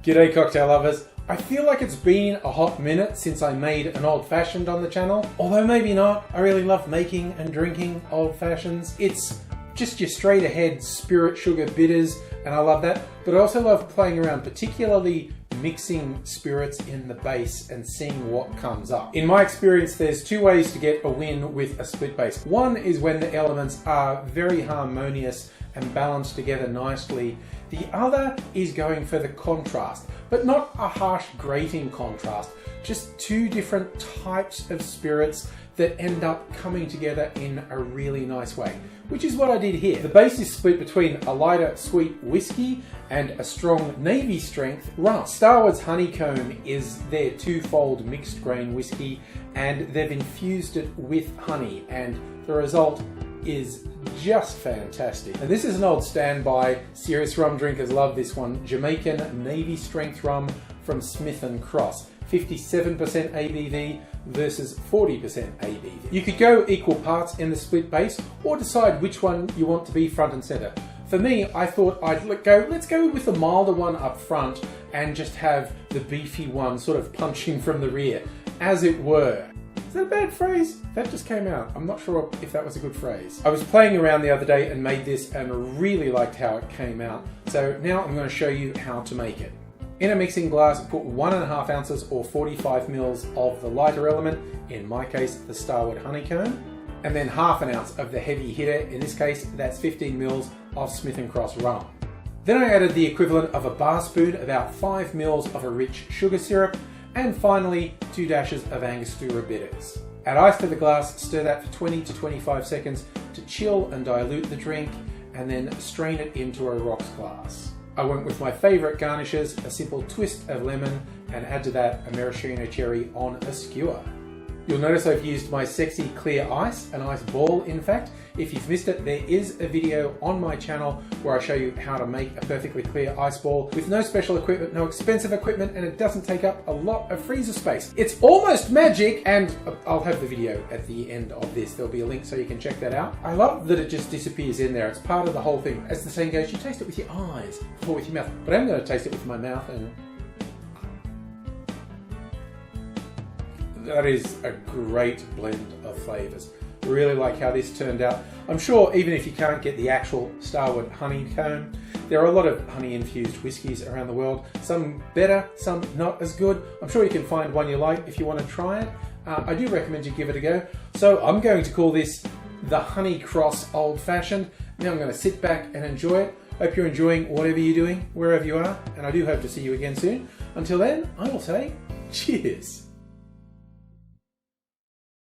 G'day cocktail lovers. I feel like it's been a hot minute since I made an old fashioned on the channel. Although maybe not, I really love making and drinking old fashions. It's just your straight ahead spirit sugar bitters and I love that. But I also love playing around, particularly mixing spirits in the base and seeing what comes up. In my experience, there's two ways to get a win with a split base. One is when the elements are very harmonious and balanced together nicely. The other is going for the contrast, but not a harsh grating contrast, just two different types of spirits that end up coming together in a really nice way, which is what I did here. The base is split between a lighter sweet whiskey and a strong navy strength rum. Starward's Honeycomb is their twofold mixed grain whiskey, and they've infused it with honey, and the result is just fantastic. And this is an old standby. Serious rum drinkers love this one. Jamaican Navy Strength Rum from Smith Cross. 57% ABV versus 40% ABV. You could go equal parts in the split base or decide which one you want to be front and center. For me, I thought let's go with the milder one up front and just have the beefy one sort of punching from the rear, as it were. Is that a bad phrase? That just came out. I'm not sure if that was a good phrase. I was playing around the other day and made this and really liked how it came out. So now I'm going to show you how to make it. In a mixing glass, put 1.5 ounces or 45 mils of the lighter element, in my case, the Starward Honeycomb, and then half an ounce of the heavy hitter, in this case, that's 15 mils of Smith Cross Rum. Then I added the equivalent of a bar spoon, about 5 mils of a rich sugar syrup, and finally 2 dashes of Angostura bitters. Add ice to the glass, stir that for 20 to 25 seconds to chill and dilute the drink, and then strain it into a rocks glass. I went with my favourite garnishes, a simple twist of lemon, and add to that a maraschino cherry on a skewer. You'll notice I've used my sexy clear ice, an ice ball in fact. If you've missed it, there is a video on my channel where I show you how to make a perfectly clear ice ball with no special equipment, no expensive equipment, and it doesn't take up a lot of freezer space. It's almost magic, and I'll have the video at the end of this. There'll be a link so you can check that out. I love that it just disappears in there. It's part of the whole thing. As the saying goes, you taste it with your eyes before with your mouth. But I'm going to taste it with my mouth, and that is a great blend of flavours. Really like how this turned out. I'm sure even if you can't get the actual Starward Honeycomb, there are a lot of honey infused whiskies around the world. Some better, some not as good. I'm sure you can find one you like if you want to try it. I do recommend you give it a go. So I'm going to call this the Honey Cross Old Fashioned. Now I'm going to sit back and enjoy it. Hope you're enjoying whatever you're doing, wherever you are, and I do hope to see you again soon. Until then, I will say cheers.